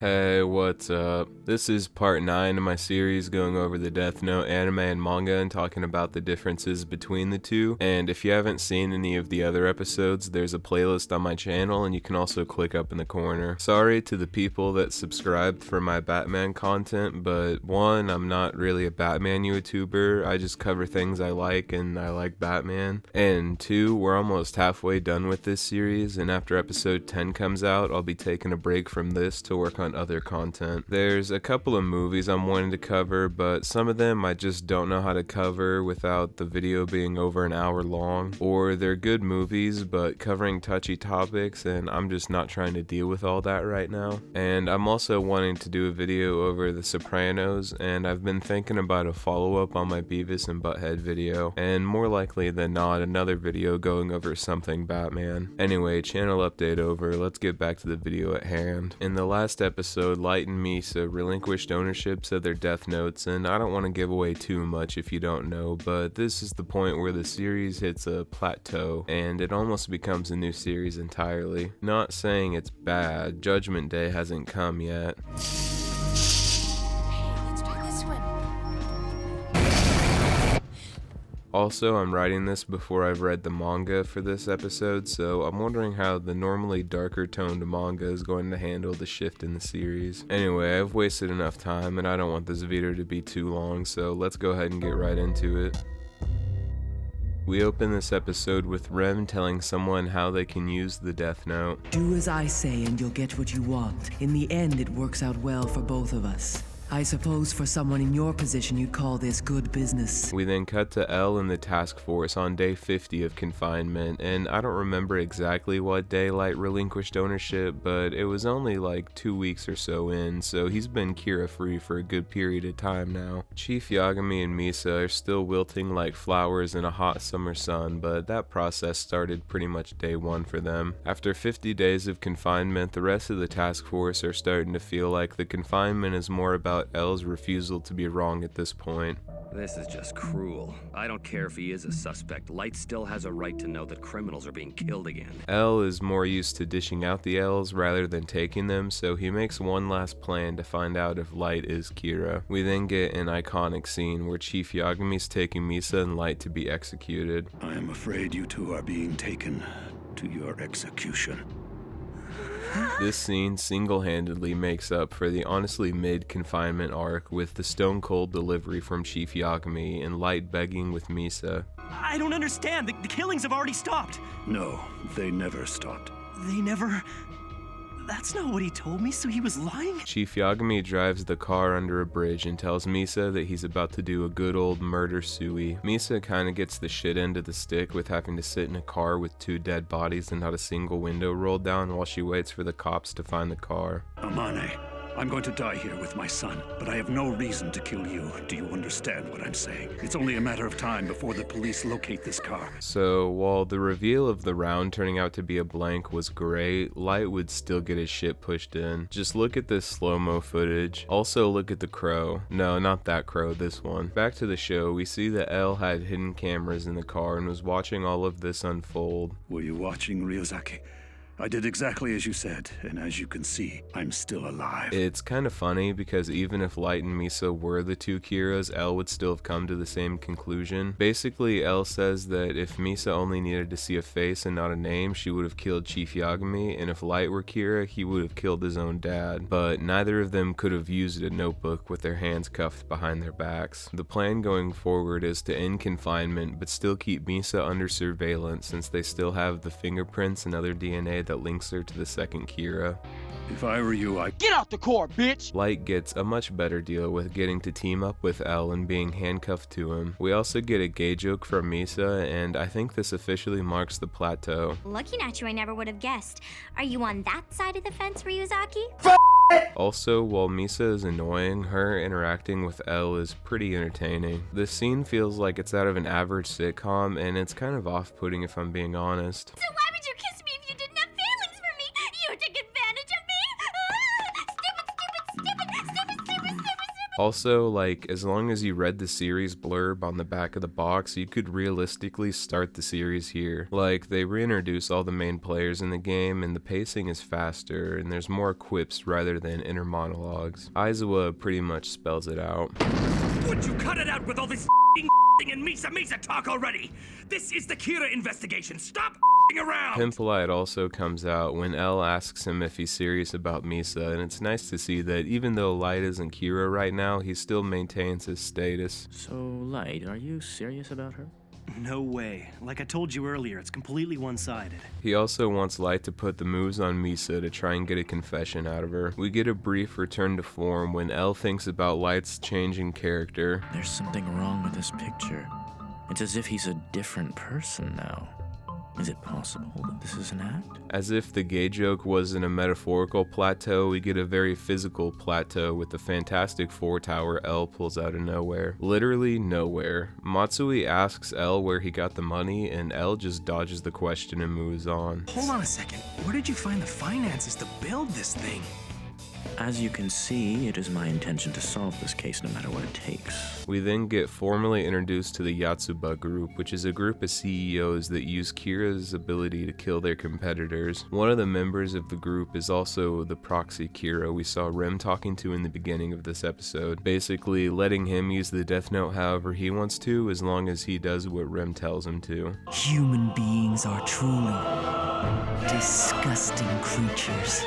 Hey, what's up? This is part 9 of my series going over the Death Note anime and manga and talking about the differences between the two. And if you haven't seen any of the other episodes, there's a playlist on my channel and you can also click up in the corner. Sorry to the people that subscribed for my Batman content, but one, I'm not really a Batman YouTuber, I just cover things I like and I like Batman. And two, we're almost halfway done with this series, and after episode 10 comes out, I'll be taking a break from this to work on other content. There's a couple of movies I'm wanting to cover, but some of them I just don't know how to cover without the video being over an hour long, or they're good movies but covering touchy topics and I'm just not trying to deal with all that right now. And I'm also wanting to do a video over The Sopranos, and I've been thinking about a follow-up on my Beavis and Butthead video, and more likely than not another video going over something Batman. Anyway, channel update over, let's get back to the video at hand. In the last episode, Light and Misa relinquished ownerships of their Death Notes, and I don't want to give away too much if you don't know, but this is the point where the series hits a plateau, and it almost becomes a new series entirely. Not saying it's bad, Judgment Day hasn't come yet. Also, I'm writing this before I've read the manga for this episode, so I'm wondering how the normally darker toned manga is going to handle the shift in the series. Anyway, I've wasted enough time and I don't want this video to be too long, so let's go ahead and get right into it. We open this episode with Rem telling someone how they can use the Death Note. Do as I say and you'll get what you want. In the end, it works out well for both of us. I suppose for someone in your position, you'd call this good business. We then cut to Elle and the task force on day 50 of confinement, and I don't remember exactly what day Light relinquished ownership, but it was only like 2 weeks or so in, so he's been Kira free for a good period of time now. Chief Yagami and Misa are still wilting like flowers in a hot summer sun, but that process started pretty much day 1 for them. After 50 days of confinement, the rest of the task force are starting to feel like the confinement is more about Elle's refusal to be wrong at this point. This is just cruel. I don't care if he is a suspect. Light still has a right to know that criminals are being killed again. Elle is more used to dishing out the L's rather than taking them, so he makes one last plan to find out if Light is Kira. We then get an iconic scene where Chief Yagami's taking Misa and Light to be executed. I am afraid you two are being taken to your execution. This scene single-handedly makes up for the honestly mid-confinement arc with the stone-cold delivery from Chief Yagami and Light begging with Misa. I don't understand. The killings have already stopped. No, they never stopped. They never... That's not what he told me, so he was lying? Chief Yagami drives the car under a bridge and tells Misa that he's about to do a good old murder suey. Misa kinda gets the shit end of the stick with having to sit in a car with 2 dead bodies and not a single window rolled down while she waits for the cops to find the car. Amane, I'm going to die here with my son, but I have no reason to kill you. Do you understand what I'm saying? It's only a matter of time before the police locate this car. So, while the reveal of the round turning out to be a blank was great, Light would still get his shit pushed in. Just look at this slow-mo footage. Also look at the crow. No, not that crow, this one. Back to the show, we see that Elle had hidden cameras in the car and was watching all of this unfold. Were you watching, Ryozaki? I did exactly as you said, and as you can see, I'm still alive. It's kind of funny because even if Light and Misa were the 2 Kiras, Elle would still have come to the same conclusion. Basically, Elle says that if Misa only needed to see a face and not a name, she would have killed Chief Yagami, and if Light were Kira, he would have killed his own dad. But neither of them could have used a notebook with their hands cuffed behind their backs. The plan going forward is to end confinement, but still keep Misa under surveillance since they still have the fingerprints and other DNA that links her to the second Kira. If I were you, I'd Get out the car, bitch! Light gets a much better deal with getting to team up with Elle and being handcuffed to him. We also get a gay joke from Misa, and I think this officially marks the plateau. Looking at you, I never would have guessed. Are you on that side of the fence, Ryuzaki? Also, while Misa is annoying, her interacting with Elle is pretty entertaining. This scene feels like it's out of an average sitcom, and it's kind of off-putting if I'm being honest. So why would you kiss me if you didn't have feelings for me? You took advantage of me? Stupid, stupid, stupid, stupid, stupid, stupid, stupid, Also, like, as long as you read the series blurb on the back of the box, you could realistically start the series here. Like, they reintroduce all the main players in the game, and the pacing is faster, and there's more quips rather than inner monologues. Aizawa pretty much spells it out. Would you cut it out with all this and Misa talk already? This is the Kira investigation. Stop around! Pimp Light also comes out when L asks him if he's serious about Misa, and it's nice to see that even though Light isn't Kira right now, he still maintains his status. So, Light, are you serious about her? No way. Like I told you earlier, it's completely one-sided. He also wants Light to put the moves on Misa to try and get a confession out of her. We get a brief return to form when L thinks about Light's changing character. There's something wrong with this picture. It's as if he's a different person now. Is it possible that this is an act? As if the gay joke wasn't a metaphorical plateau, we get a very physical plateau with the fantastic 4-tower L pulls out of nowhere. Literally nowhere. Matsui asks L where he got the money, and L just dodges the question and moves on. Hold on a second. Where did you find the finances to build this thing? As you can see, it is my intention to solve this case no matter what it takes. We then get formally introduced to the Yatsuba group, which is a group of CEOs that use Kira's ability to kill their competitors. One of the members of the group is also the proxy Kira we saw Rem talking to in the beginning of this episode, basically letting him use the Death Note however he wants to, as long as he does what Rem tells him to. Human beings are truly disgusting creatures.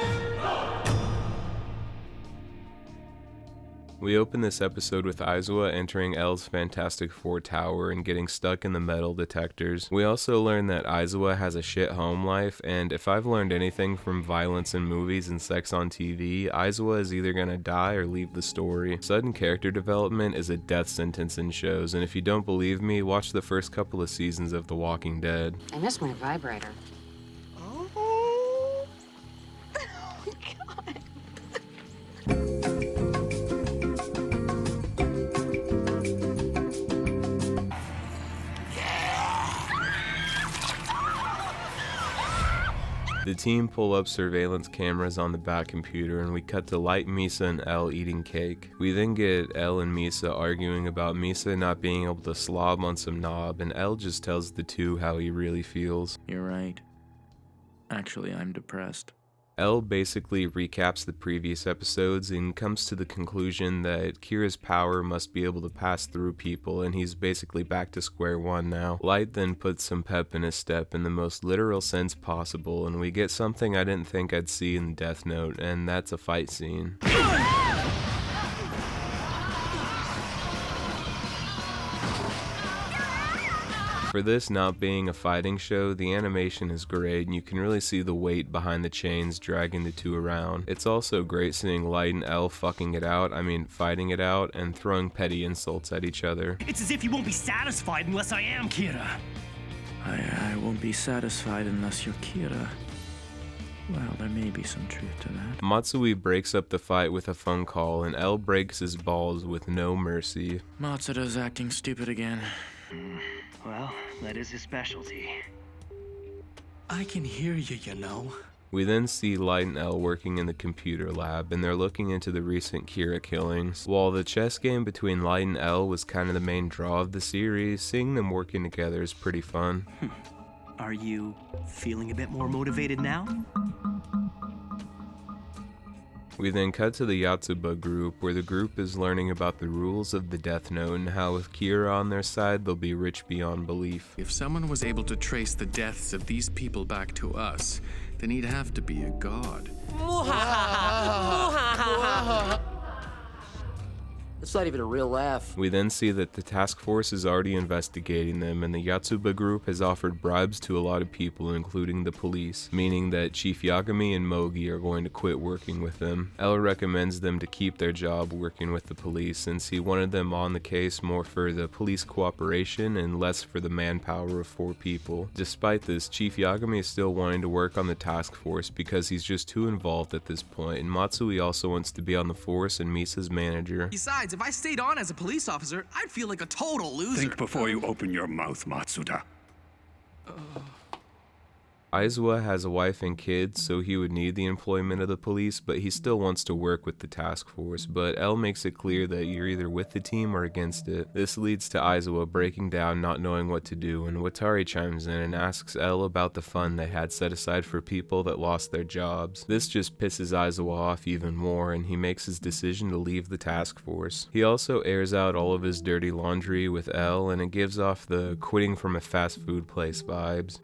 We open this episode with Aizawa entering L's Fantastic Four tower and getting stuck in the metal detectors. We also learn that Aizawa has a shit home life, and if I've learned anything from violence in movies and sex on TV, Aizawa is either gonna die or leave the story. Sudden character development is a death sentence in shows, and if you don't believe me, watch the first couple of seasons of The Walking Dead. I miss my vibrator. Oh God. The team pull up surveillance cameras on the back computer, and we cut to Light, Misa, and L eating cake. We then get L and Misa arguing about Misa not being able to slob on some knob, and L just tells the two how he really feels. You're right. Actually, I'm depressed. L basically recaps the previous episodes and comes to the conclusion that Kira's power must be able to pass through people, and he's basically back to square one now. Light then puts some pep in his step in the most literal sense possible, and we get something I didn't think I'd see in Death Note, and that's a fight scene. For this not being a fighting show, the animation is great and you can really see the weight behind the chains dragging the two around. It's also great seeing Light and L fighting it out, and throwing petty insults at each other. It's as if you won't be satisfied unless I am Kira. I won't be satisfied unless you're Kira. Well, there may be some truth to that. Matsui breaks up the fight with a phone call, and L breaks his balls with no mercy. Matsuda's acting stupid again. Well, that is his specialty. I can hear you, you know. We then see Light and L working in the computer lab, and they're looking into the recent Kira killings. While the chess game between Light and L was kind of the main draw of the series, seeing them working together is pretty fun. Are you feeling a bit more motivated now? We then cut to the Yatsuba group, where the group is learning about the rules of the Death Note and how with Kira on their side, they'll be rich beyond belief. If someone was able to trace the deaths of these people back to us, then he'd have to be a god. It's not even a real laugh. We then see that the task force is already investigating them, and the Yatsuba group has offered bribes to a lot of people, including the police, meaning that Chief Yagami and Mogi are going to quit working with them. L recommends them to keep their job working with the police, since he wanted them on the case more for the police cooperation and less for the manpower of 4 people. Despite this, Chief Yagami is still wanting to work on the task force because he's just too involved at this point, and Matsui also wants to be on the force and Misa's manager. Besides, if I stayed on as a police officer, I'd feel like a total loser. Think before you open your mouth, Matsuda. Aizawa has a wife and kids, so he would need the employment of the police, but he still wants to work with the task force. But L makes it clear that you're either with the team or against it. This leads to Aizawa breaking down, not knowing what to do, and Watari chimes in and asks L about the fund they had set aside for people that lost their jobs. This just pisses Aizawa off even more, and he makes his decision to leave the task force. He also airs out all of his dirty laundry with L, and it gives off the quitting from a fast food place vibes.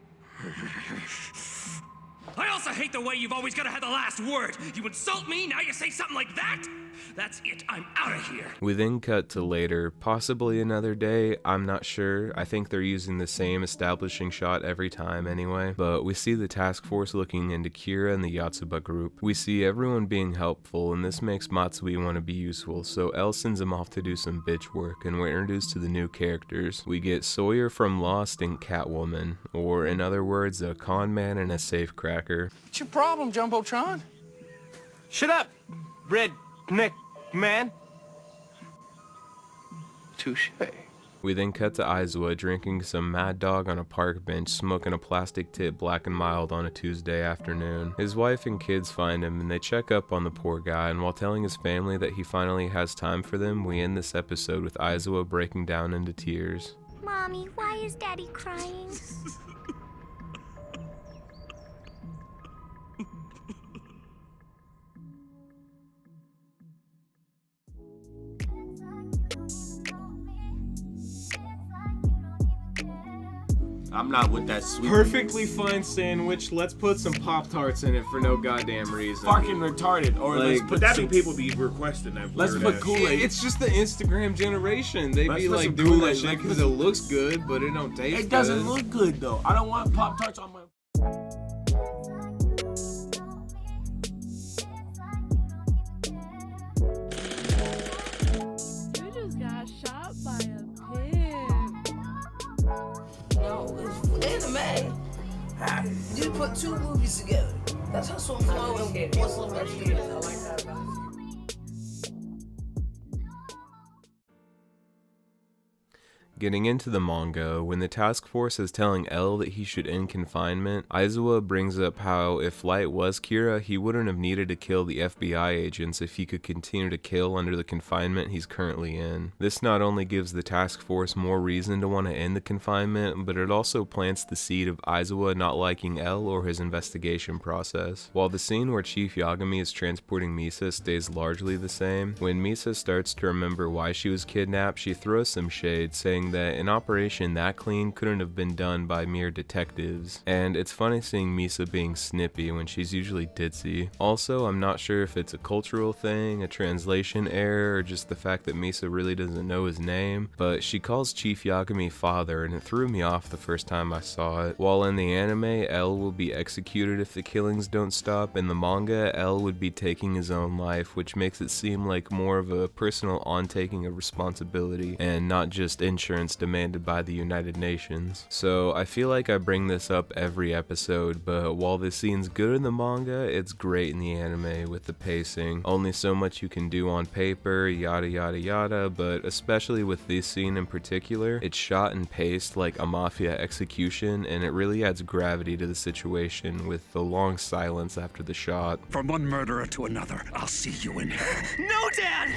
I also hate the way you've always got to have the last word. You insult me, now you say something like that? That's it, I'm out of here. We then cut to later, possibly another day, I'm not sure. I think they're using the same establishing shot every time anyway. But we see the task force looking into Kira and the Yotsuba group. We see everyone being helpful, and this makes Matsui want to be useful, so L sends him off to do some bitch work, and we're introduced to the new characters. We get Sawyer from Lost and Catwoman, or in other words, a con man and a safecracker. What's your problem, Jumbotron? Shut up, redneck man. Touche. We then cut to Aizawa drinking some Mad Dog on a park bench, smoking a plastic tip Black and Mild on a Tuesday afternoon. His wife and kids find him and they check up on the poor guy, and while telling his family that he finally has time for them, we end this episode with Aizawa breaking down into tears. Mommy, why is Daddy crying? I'm not with that sweet. Perfectly fine sandwich. Let's put some Pop-Tarts in it for no goddamn reason. Fucking retarded. Or like, let's put But some, people be requesting that. let's put Kool-Aid. It's just the Instagram generation. They Let's be put like some doing that Kool-Aid. shit because it looks good, but it don't taste good. It doesn't look good though. I don't want Pop-Tarts on my. You just got shot by a pig. No, it's anime. You put two movies together. That's how some flow and what's left at the end. I like that about it. Getting into the manga, when the task force is telling L that he should end confinement, Aizawa brings up how if Light was Kira, he wouldn't have needed to kill the FBI agents if he could continue to kill under the confinement he's currently in. This not only gives the task force more reason to want to end the confinement, but it also plants the seed of Aizawa not liking L or his investigation process. While the scene where Chief Yagami is transporting Misa stays largely the same, when Misa starts to remember why she was kidnapped, she throws some shade, saying that an operation that clean couldn't have been done by mere detectives. And it's funny seeing Misa being snippy when she's usually ditzy. Also, I'm not sure if it's a cultural thing, a translation error, or just the fact that Misa really doesn't know his name, but she calls Chief Yagami father, and it threw me off the first time I saw it. While in the anime, L will be executed if the killings don't stop, in the manga, L would be taking his own life, which makes it seem like more of a personal on-taking of responsibility and not just insurance demanded by the United Nations. So I feel like I bring this up every episode, but while this scene's good in the manga, it's great in the anime with the pacing. Only so much you can do on paper, yada yada yada, but especially with this scene in particular, it's shot and paced like a mafia execution, and it really adds gravity to the situation with the long silence after the shot. From one murderer to another, I'll see you in hell. No, Dad!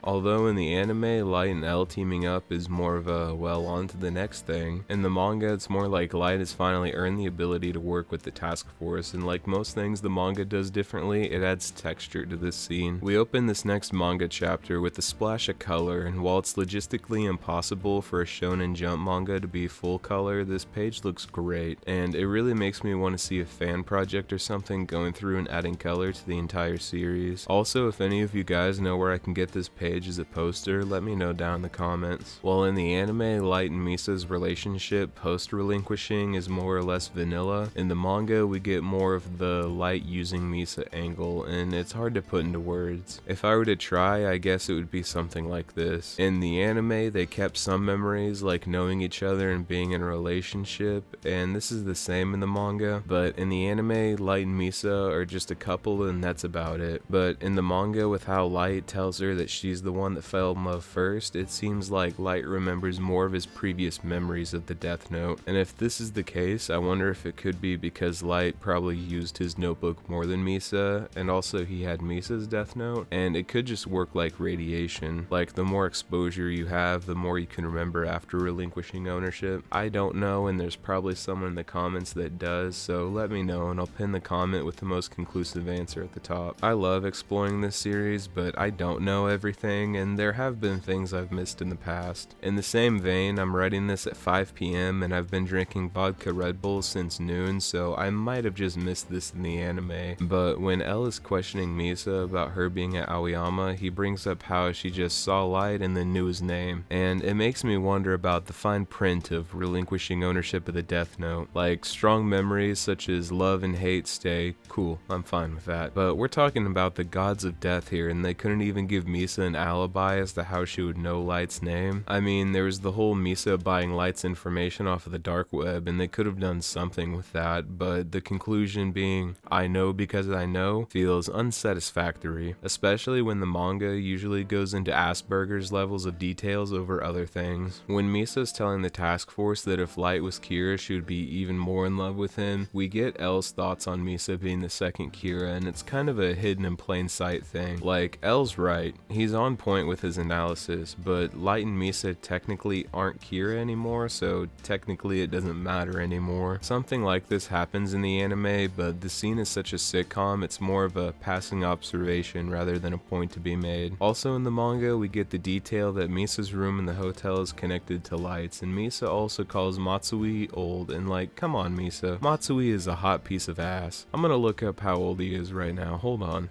Although in the anime, Light and L teaming up is more of a, well, on to the next thing. In the manga, it's more like Light has finally earned the ability to work with the task force, and like most things the manga does differently, it adds texture to this scene. We open this next manga chapter with a splash of color, and while it's logistically impossible for a Shonen Jump manga to be full color, this page looks great, and it really makes me want to see a fan project or something going through and adding color to the entire series. Also, if any of you guys know where I can get this page as a poster, let me know down in the comments. While in the anime, Light and Misa's relationship post-relinquishing is more or less vanilla, in the manga we get more of the Light using Misa angle, and it's hard to put into words. If I were to try, I guess it would be something like this. In the anime, they kept some memories like knowing each other and being in a relationship, and this is the same in the manga, but in the anime, Light and Misa are just a couple and that's about it. But in the manga, with how Light tells her that she's she's the one that fell in love first, it seems like Light remembers more of his previous memories of the Death Note. And if this is the case, I wonder if it could be because Light probably used his notebook more than Misa, and also he had Misa's Death Note, and it could just work like radiation. Like, the more exposure you have, the more you can remember after relinquishing ownership. I don't know, and there's probably someone in the comments that does, so let me know and I'll pin the comment with the most conclusive answer at the top. I love exploring this series, but I don't know everything, and there have been things I've missed in the past. In the same vein, I'm writing this at 5 p.m. and I've been drinking vodka Red Bull since noon, so I might have just missed this in the anime. But when L is questioning Misa about her being at Aoyama, he brings up how she just saw Light and then knew his name, and it makes me wonder about the fine print of relinquishing ownership of the Death Note. Like, strong memories such as love and hate stay, cool, I'm fine with that. But we're talking about the gods of death here, and they couldn't even give Misa an alibi as to how she would know Light's name. I mean, there was the whole Misa buying Light's information off of the dark web, and they could have done something with that, but the conclusion being, I know because I know, feels unsatisfactory, especially when the manga usually goes into Asperger's levels of details over other things. When Misa's telling the task force that if Light was Kira, she would be even more in love with him, we get L's thoughts on Misa being the second Kira, and it's kind of a hidden in plain sight thing. Like, L's right, he's on point with his analysis, but Light and Misa technically aren't Kira anymore, so technically it doesn't matter anymore. Something like this happens in the anime, but the scene is such a sitcom, it's more of a passing observation rather than a point to be made. Also in the manga, we get the detail that Misa's room in the hotel is connected to Light's, and Misa also calls Matsui old, and like, come on Misa, Matsui is a hot piece of ass. I'm gonna look up how old he is right now, hold on.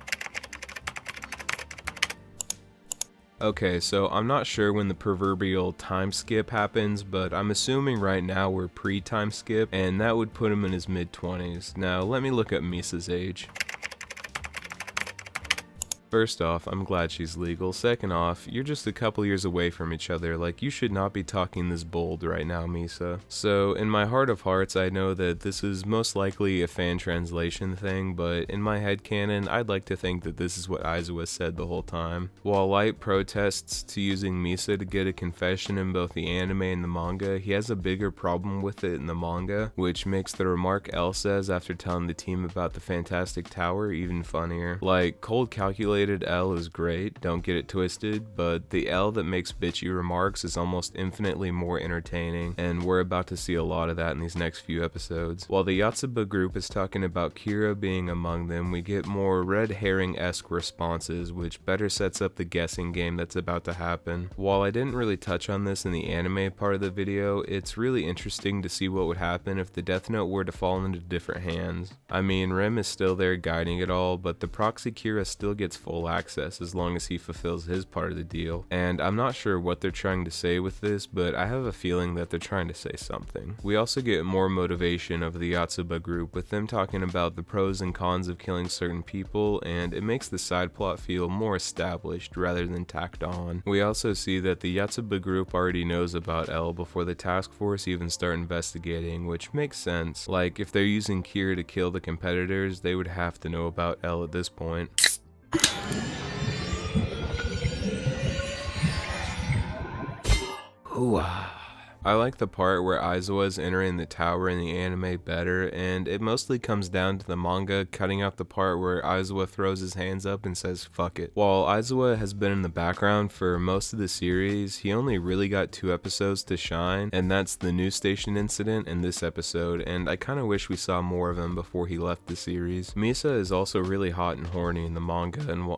Okay, so I'm not sure when the proverbial time skip happens, but I'm assuming right now we're pre-time skip, and that would put him in his mid-20s. Now, let me look up Misa's age. First off, I'm glad she's legal. Second off, you're just a couple years away from each other, like you should not be talking this bold right now, Misa. So in my heart of hearts, I know that this is most likely a fan translation thing, but in my headcanon, I'd like to think that this is what Aizawa said the whole time. While Light protests to using Misa to get a confession in both the anime and the manga, he has a bigger problem with it in the manga, which makes the remark L says after telling the team about the Fantastic Tower even funnier. Like, cold calculated L is great, don't get it twisted, but the L that makes bitchy remarks is almost infinitely more entertaining, and we're about to see a lot of that in these next few episodes. While the Yotsuba group is talking about Kira being among them, we get more red herring-esque responses, which better sets up the guessing game that's about to happen. While I didn't really touch on this in the anime part of the video, it's really interesting to see what would happen if the Death Note were to fall into different hands. I mean, Rem is still there guiding it all, but the proxy Kira still gets full access as long as he fulfills his part of the deal. And I'm not sure what they're trying to say with this, but I have a feeling that they're trying to say something. We also get more motivation of the Yotsuba group with them talking about the pros and cons of killing certain people, and it makes the side plot feel more established rather than tacked on. We also see that the Yotsuba group already knows about L before the task force even start investigating, which makes sense. Like, if they're using Kira to kill the competitors, they would have to know about L at this point. I like the part where Aizawa is entering the tower in the anime better, and it mostly comes down to the manga cutting out the part where Aizawa throws his hands up and says fuck it. While Aizawa has been in the background for most of the series, he only really got 2 episodes to shine, and that's the news station incident and this episode, and I kinda wish we saw more of him before he left the series. Misa is also really hot and horny in the manga, and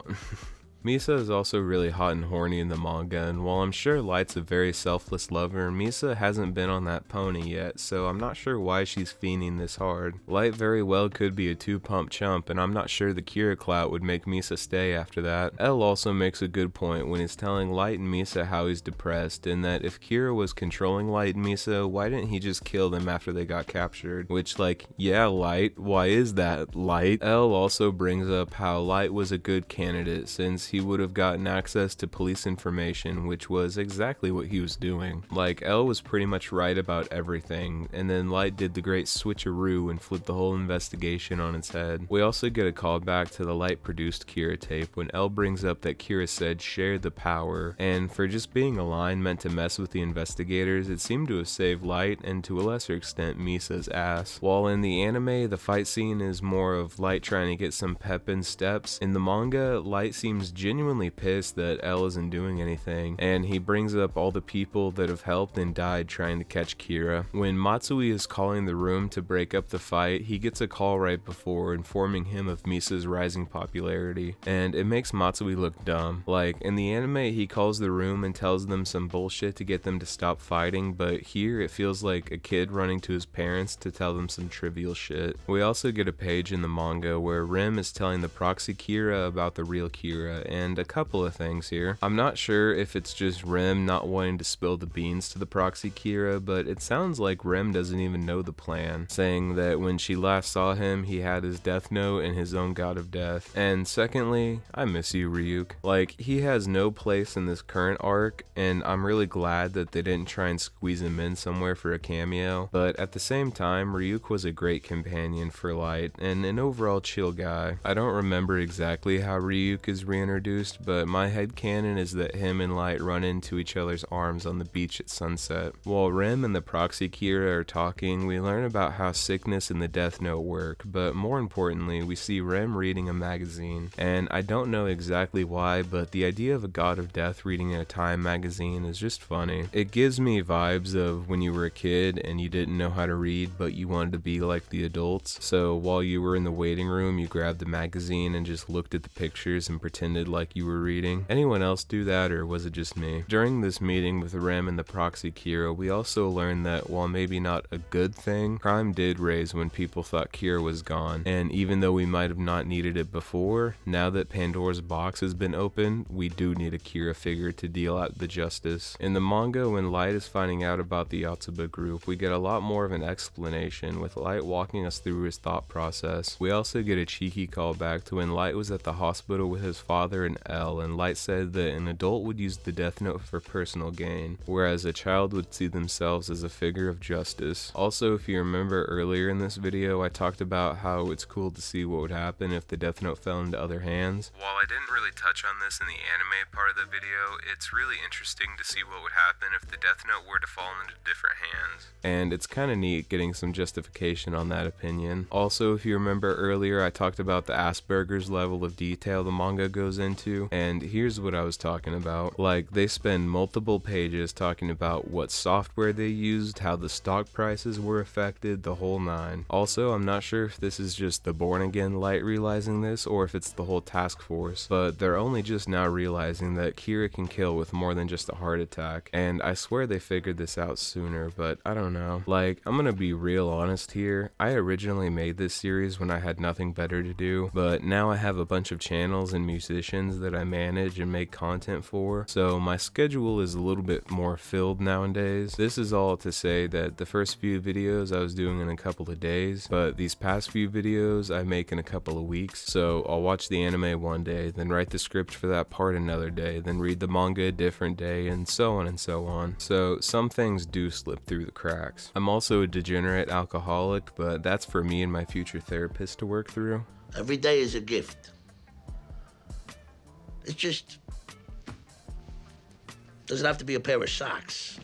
Misa is also really hot and horny in the manga, and while I'm sure Light's a very selfless lover, Misa hasn't been on that pony yet, so I'm not sure why she's fiending this hard. Light very well could be a 2-pump chump, and I'm not sure the Kira clout would make Misa stay after that. L also makes a good point when he's telling Light and Misa how he's depressed, and that if Kira was controlling Light and Misa, why didn't he just kill them after they got captured? Which, like, yeah, Light, why is that, Light? L also brings up how Light was a good candidate since he would have gotten access to police information, which was exactly what he was doing. Like, L was pretty much right about everything, and then Light did the great switcheroo and flipped the whole investigation on its head. We also get a callback to the Light produced Kira tape when L brings up that Kira said share the power, and for just being a line meant to mess with the investigators, it seemed to have saved Light and to a lesser extent Misa's ass. While in the anime the fight scene is more of Light trying to get some pep in steps, in the manga Light seems genuinely pissed that L isn't doing anything, and he brings up all the people that have helped and died trying to catch Kira. When Matsui is calling the room to break up the fight, he gets a call right before informing him of Misa's rising popularity, and it makes Matsui look dumb. Like, in the anime he calls the room and tells them some bullshit to get them to stop fighting, but here it feels like a kid running to his parents to tell them some trivial shit. We also get a page in the manga where Rim is telling the proxy Kira about the real Kira, and a couple of things here. I'm not sure if it's just Rim not wanting to spill the beans to the proxy Kira, but it sounds like Rim doesn't even know the plan, saying that when she last saw him he had his death note and his own god of death. And secondly, I miss you, Ryuk. Like, he has no place in this current arc, and I'm really glad that they didn't try and squeeze him in somewhere for a cameo, but at the same time Ryuk was a great companion for Light and an overall chill guy. I don't remember exactly how Ryuk is reintroduced, but my headcanon is that him and Light run into each other's arms on the beach at sunset. While Rim and the proxy Kira are talking, we learn about how sickness and the death note work, but more importantly we see Rim reading a magazine, and I don't know exactly why, but the idea of a god of death reading a Time magazine is just funny. It gives me vibes of when you were a kid and you didn't know how to read but you wanted to be like the adults, so while you were in the waiting room you grabbed the magazine and just looked at the pictures and pretended like you were reading. Anyone else do that, or was it just me? During this meeting with Rim and the proxy Kira, we also learned that while maybe not a good thing, crime did raise when people thought Kira was gone, and even though we might have not needed it before, now that Pandora's box has been opened, we do need a Kira figure to deal out the justice. In the manga, when Light is finding out about the Yotsuba group, we get a lot more of an explanation, with Light walking us through his thought process. We also get a cheeky callback to when Light was at the hospital with his father and L, and Light said that an adult would use the death note for personal gain, whereas a child would see themselves as a figure of justice. Also, if you remember earlier in this video, I talked about how it's cool to see what would happen if the death note fell into other hands. While I didn't really touch on this in the anime part of the video, it's really interesting to see what would happen if the death note were to fall into different hands. And it's kind of neat getting some justification on that opinion. Also, if you remember earlier, I talked about the Asperger's level of detail the manga goes into, and here's what I was talking about. Like, they spend multiple pages talking about what software they used, how the stock prices were affected, the whole nine. Also, I'm not sure if this is just the Born Again Light realizing this, or if it's the whole task force, but they're only just now realizing that Kira can kill with more than just a heart attack, and I swear they figured this out sooner, but I don't know. Like, I'm gonna be real honest here, I originally made this series when I had nothing better to do, but now I have a bunch of channels and musicians that I manage and make content for, so my schedule is a little bit more filled nowadays. This is all to say that the first few videos I was doing in a couple of days, but these past few videos I make in a couple of weeks, so I'll watch the anime one day, then write the script for that part another day, then read the manga a different day, and so on and so on. So some things do slip through the cracks. I'm also a degenerate alcoholic, but that's for me and my future therapist to work through. Every day is a gift. It's just doesn't have to be a pair of socks.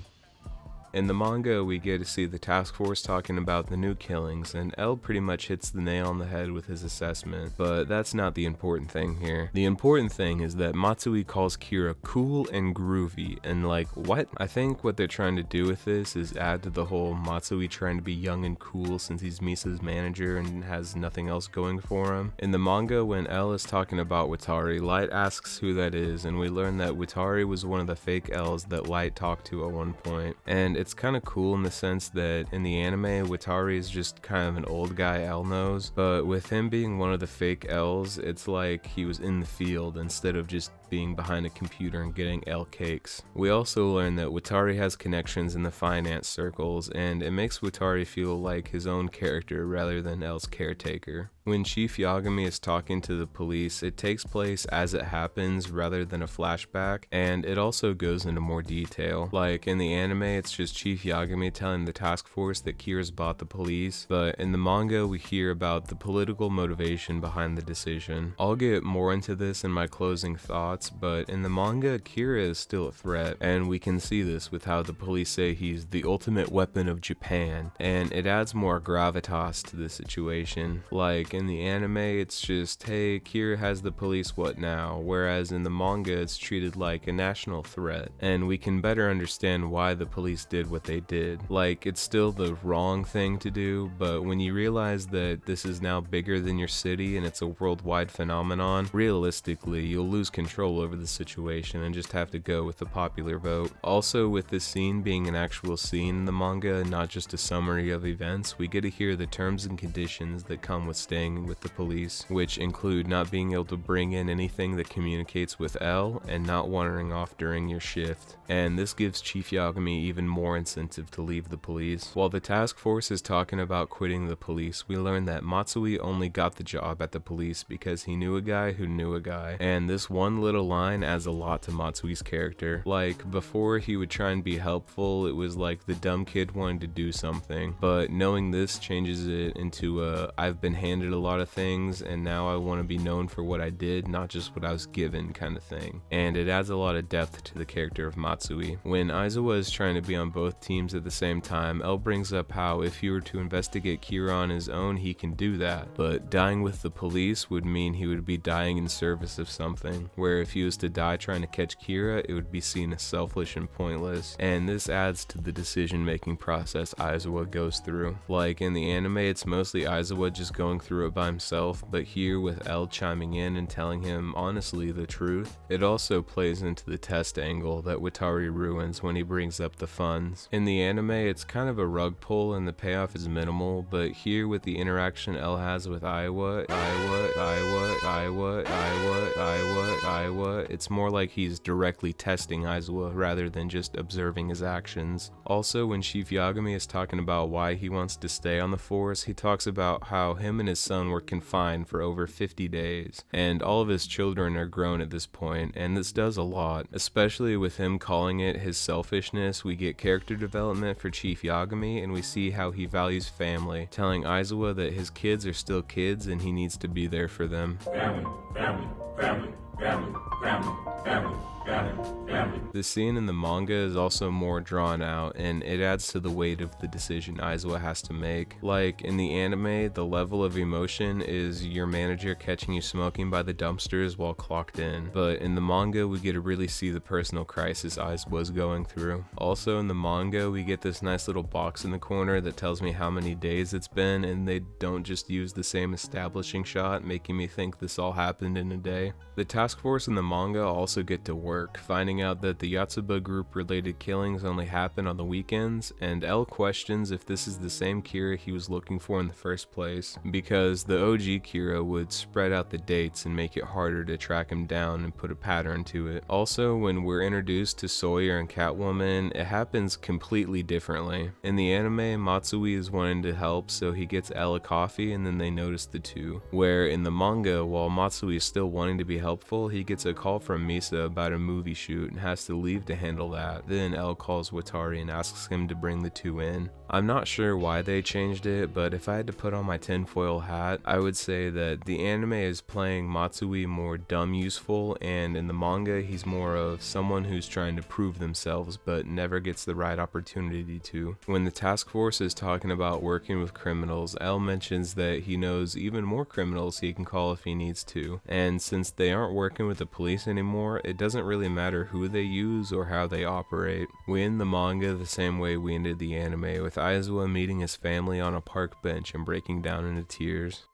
In the manga, we get to see the task force talking about the new killings, and L pretty much hits the nail on the head with his assessment, but that's not the important thing here. The important thing is that Matsui calls Kira cool and groovy, and like, what? I think what they're trying to do with this is add to the whole Matsui trying to be young and cool since he's Misa's manager and has nothing else going for him. In the manga, when L is talking about Watari, Light asks who that is, and we learn that Watari was one of the fake L's that Light talked to at one point, and it's kind of cool in the sense that in the anime, Watari is just kind of an old guy L knows, but with him being one of the fake L's, it's like he was in the field instead of just being behind a computer and getting L cakes. We also learn that Watari has connections in the finance circles, and it makes Watari feel like his own character rather than L's caretaker. When Chief Yagami is talking to the police, it takes place as it happens rather than a flashback, and it also goes into more detail. Like in the anime, it's just Chief Yagami telling the task force that Kira's bought the police, but in the manga we hear about the political motivation behind the decision. I'll get more into this in my closing thoughts, but in the manga, Kira is still a threat, and we can see this with how the police say he's the ultimate weapon of Japan, and it adds more gravitas to the situation. Like in the anime, it's just, hey, Kira has the police, what now? Whereas in the manga, it's treated like a national threat, and we can better understand why the police did what they did. Like, it's still the wrong thing to do, but when you realize that this is now bigger than your city and it's a worldwide phenomenon, realistically, you'll lose control over the situation and just have to go with the popular vote. Also, with this scene being an actual scene in the manga, not just a summary of events, we get to hear the terms and conditions that come with staying with the police, which include not being able to bring in anything that communicates with L and not wandering off during your shift. And this gives Chief Yagami even more incentive to leave the police. While the task force is talking about quitting the police, we learn that Matsui only got the job at the police because he knew a guy who knew a guy, and this one little line adds a lot to Matsui's character. Like, before he would try and be helpful, it was like the dumb kid wanted to do something, but knowing this changes it into a I've been handed a lot of things and now I want to be known for what I did, not just what I was given kind of thing. And it adds a lot of depth to the character of Matsui. When Aizawa is trying to be on both teams at the same time, L brings up how if he were to investigate Kira on his own, he can do that, but dying with the police would mean he would be dying in service of something, where if he was to die trying to catch Kira, it would be seen as selfish and pointless, and this adds to the decision-making process Aizawa goes through. Like in the anime, it's mostly Aizawa just going through it by himself, but here with L chiming in and telling him honestly the truth, it also plays into the test angle that Watari ruins when he brings up the funds. In the anime, it's kind of a rug pull and the payoff is minimal, but here with the interaction L has with Iowa, it's more like he's directly testing Aizawa rather than just observing his actions. Also, when Chief Yagami is talking about why he wants to stay on the force, he talks about how him and his son were confined for over 50 days, and all of his children are grown at this point, and this does a lot. Especially with him calling it his selfishness, we get character development for Chief Yagami, and we see how he values family, telling Aizawa that his kids are still kids and he needs to be there for them. Family, family, family, family, family, family. The scene in the manga is also more drawn out, and it adds to the weight of the decision Aizawa has to make. Like in the anime, the level of emotion is your manager catching you smoking by the dumpsters while clocked in, but in the manga we get to really see the personal crisis Aizawa's going through. Also in the manga, we get this nice little box in the corner that tells me how many days it's been, and they don't just use the same establishing shot, making me think this all happened in a day. The task force in the manga also get to work, finding out that the Yotsuba group related killings only happen on the weekends, and L questions if this is the same Kira he was looking for in the first place, because the OG Kira would spread out the dates and make it harder to track him down and put a pattern to it. Also, when we're introduced to Sawyer and Catwoman, it happens completely differently. In the anime, Matsui is wanting to help, so he gets L a coffee and then they notice the two. Where in the manga, while Matsui is still wanting to be helpful, he gets a call from Misa about a movie shoot and has to leave to handle that. Then L calls Watari and asks him to bring the two in. I'm not sure why they changed it, but if I had to put on my tinfoil hat, I would say that the anime is playing Matsui more dumb useful, and in the manga he's more of someone who's trying to prove themselves but never gets the right opportunity to. When the task force is talking about working with criminals, L mentions that he knows even more criminals he can call if he needs to, and since they aren't working with the police anymore, it doesn't really matter who they use or how they operate. We end the manga the same way we ended the anime, with Aizawa meeting his family on a park bench and breaking down into tears.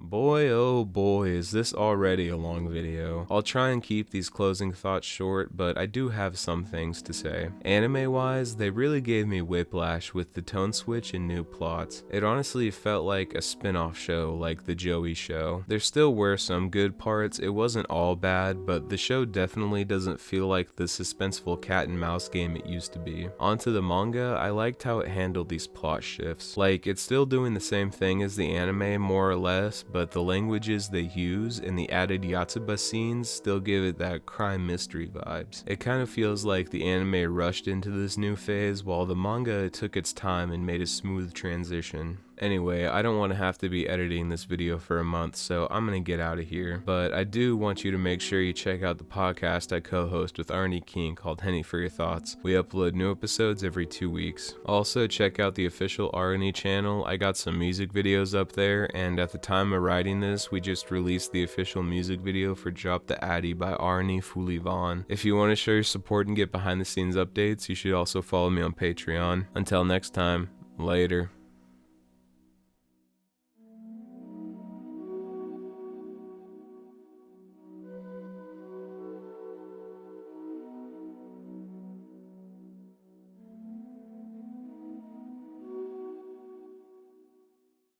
Boy, oh boy, is this already a long video. I'll try and keep these closing thoughts short, but I do have some things to say. Anime-wise, they really gave me whiplash with the tone switch and new plots. It honestly felt like a spin-off show, like the Joey show. There still were some good parts, it wasn't all bad, but the show definitely doesn't feel like the suspenseful cat and mouse game it used to be. Onto the manga, I liked how it handled these plot shifts. Like, it's still doing the same thing as the anime, more or less, but the languages they use and the added Yatsuba scenes still give it that crime mystery vibes. It kind of feels like the anime rushed into this new phase, while the manga took its time and made a smooth transition. Anyway, I don't want to have to be editing this video for a month, so I'm gonna get out of here. But I do want you to make sure you check out the podcast I co-host with Arnie King called Henny for Your Thoughts. We upload new episodes every 2 weeks. Also, check out the official Arnie channel. I got some music videos up there, and at the time of writing this, we just released the official music video for Drop the Addy by Arnie Fulivan. If you want to show your support and get behind the scenes updates, you should also follow me on Patreon. Until next time, later.